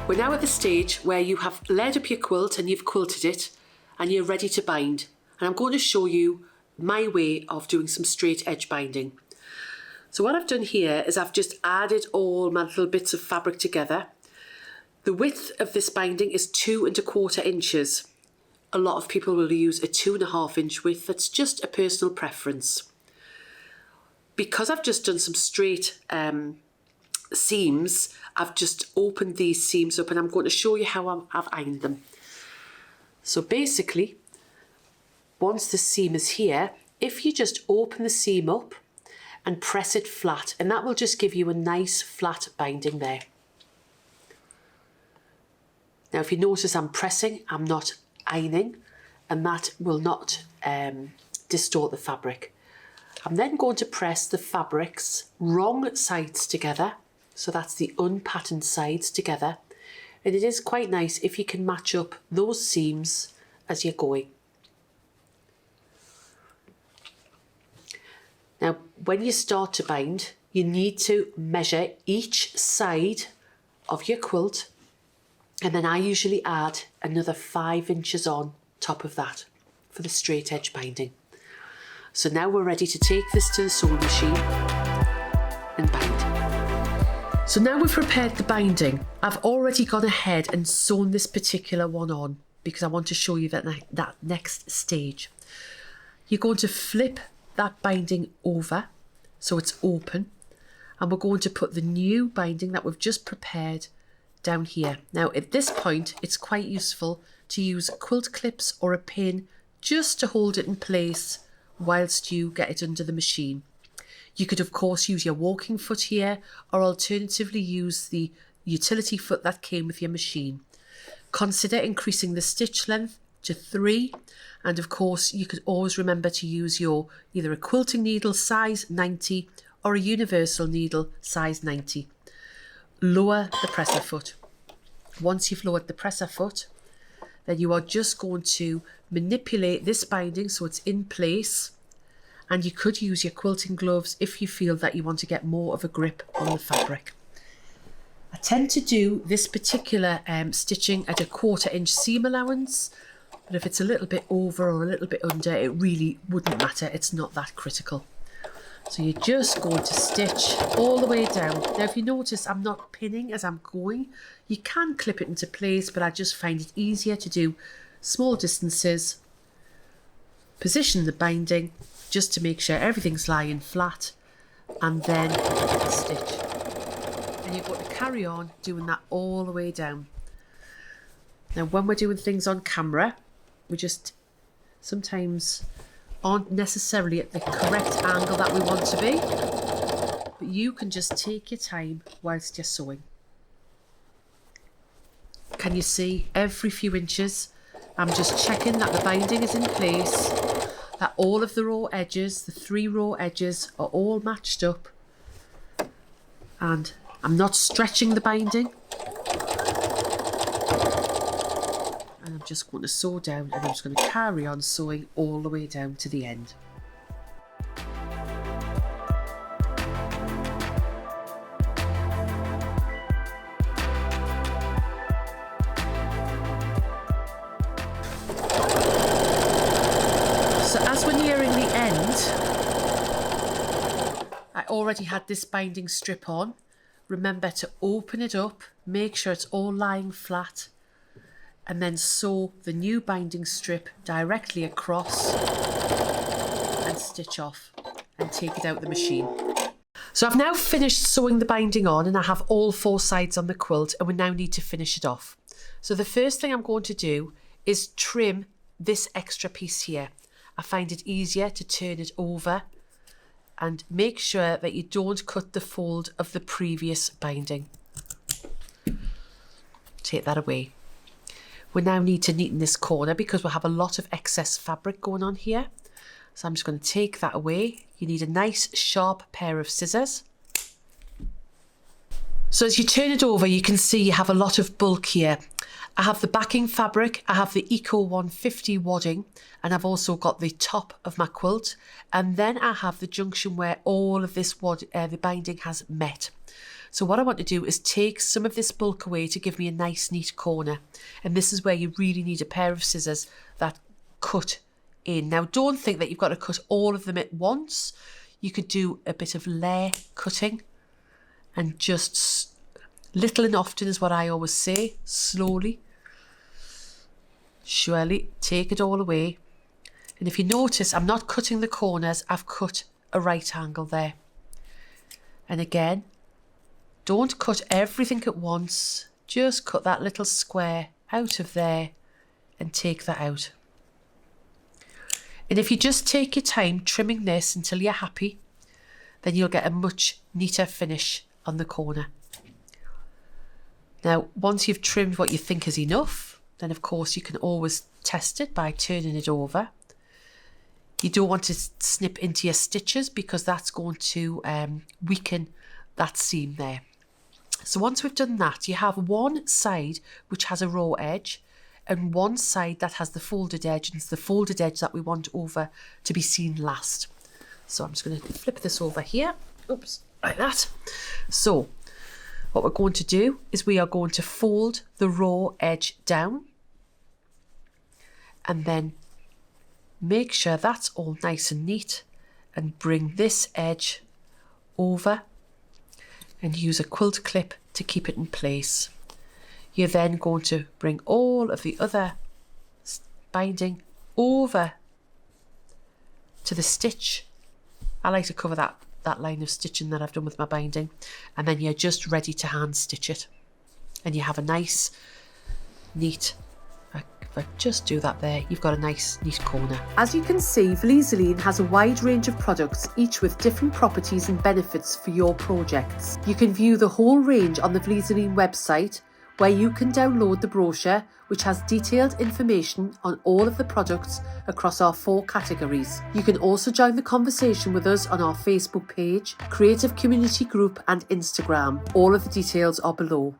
We're now at the stage where you have laid up your quilt and you've quilted it and you're ready to bind. And I'm going to show you my way of doing some straight edge binding. So what I've done here is I've just added all my little bits of fabric together. The width of this binding is 2¼ inches. A lot of people will use a 2½ inch width. That's just a personal preference. Because I've just done some straight seams, I've just opened these seams up and I'm going to show you how I've ironed them. So basically, once the seam is here, if you just open the seam up and press it flat, and that will just give you a nice flat binding there. Now if you notice I'm pressing, I'm not ironing, and that will not distort the fabric. I'm then going to press the fabrics wrong sides together. So that's the unpatterned sides together. And it is quite nice if you can match up those seams as you're going. Now, when you start to bind, you need to measure each side of your quilt. And then I usually add another 5 inches on top of that for the straight edge binding. So now we're ready to take this to the sewing machine and bind. So now we've prepared the binding, I've already gone ahead and sewn this particular one on because I want to show you that next stage. You're going to flip that binding over so it's open, and we're going to put the new binding that we've just prepared down here. Now at this point it's quite useful to use quilt clips or a pin just to hold it in place whilst you get it under the machine. You could of course use your walking foot here, or alternatively use the utility foot that came with your machine. Consider increasing the stitch length to 3, and of course you could always remember to use your either a quilting needle size 90 or a universal needle size 90. Lower the presser foot. Once you've lowered the presser foot, then you are just going to manipulate this binding so it's in place. And you could use your quilting gloves if you feel that you want to get more of a grip on the fabric. I tend to do this particular stitching at a 1/4 inch seam allowance, but if it's a little bit over or a little bit under, it really wouldn't matter. It's not that critical. So you're just going to stitch all the way down. Now if you notice I'm not pinning as I'm going, you can clip it into place, but I just find it easier to do small distances, position the binding, just to make sure everything's lying flat, and then stitch. And you're going to carry on doing that all the way down. Now when we're doing things on camera, we just sometimes aren't necessarily at the correct angle that we want to be, but you can just take your time whilst you're sewing. Can you see every few inches I'm just checking that the binding is in place, that all of the raw edges, the 3 raw edges, are all matched up, and I'm not stretching the binding, and I'm just going to sew down, and I'm just going to carry on sewing all the way down to the end. So as we're nearing the end, I already had this binding strip on. Remember to open it up, make sure it's all lying flat, and then sew the new binding strip directly across and stitch off and take it out of the machine. So I've now finished sewing the binding on, and I have all 4 sides on the quilt, and we now need to finish it off. So the first thing I'm going to do is trim this extra piece here. I find it easier to turn it over and make sure that you don't cut the fold of the previous binding. Take that away. We now need to neaten this corner because we'll have a lot of excess fabric going on here. So I'm just going to take that away. You need a nice sharp pair of scissors. So as you turn it over, you can see you have a lot of bulk here. I have the backing fabric, I have the Eco 150 wadding, and I've also got the top of my quilt, and then I have the junction where all of this the binding has met. So what I want to do is take some of this bulk away to give me a nice neat corner. And this is where you really need a pair of scissors that cut in. Now don't think that you've got to cut all of them at once. You could do a bit of layer cutting and just little and often is what I always say. Slowly, surely take it all away. And if you notice, I'm not cutting the corners, I've cut a right angle there. And again, don't cut everything at once, just cut that little square out of there and take that out. And if you just take your time trimming this until you're happy, then you'll get a much neater finish on the corner. Now, once you've trimmed what you think is enough, then of course you can always test it by turning it over. You don't want to snip into your stitches because that's going to weaken that seam there. So once we've done that, you have one side which has a raw edge and one side that has the folded edge, and it's the folded edge that we want over to be seen last. So I'm just going to flip this over here. Oops, like that. So what we're going to do is we are going to fold the raw edge down and then make sure that's all nice and neat and bring this edge over and use a quilt clip to keep it in place. You're then going to bring all of the other binding over to the stitch. I like to cover that line of stitching that I've done with my binding, and then you're just ready to hand stitch it. And you have a nice, neat, if I just do that there, you've got a nice, neat corner. As you can see, Vlieseline has a wide range of products, each with different properties and benefits for your projects. You can view the whole range on the Vlieseline website, where you can download the brochure, which has detailed information on all of the products across our 4 categories. You can also join the conversation with us on our Facebook page, Creative Community Group and Instagram. All of the details are below.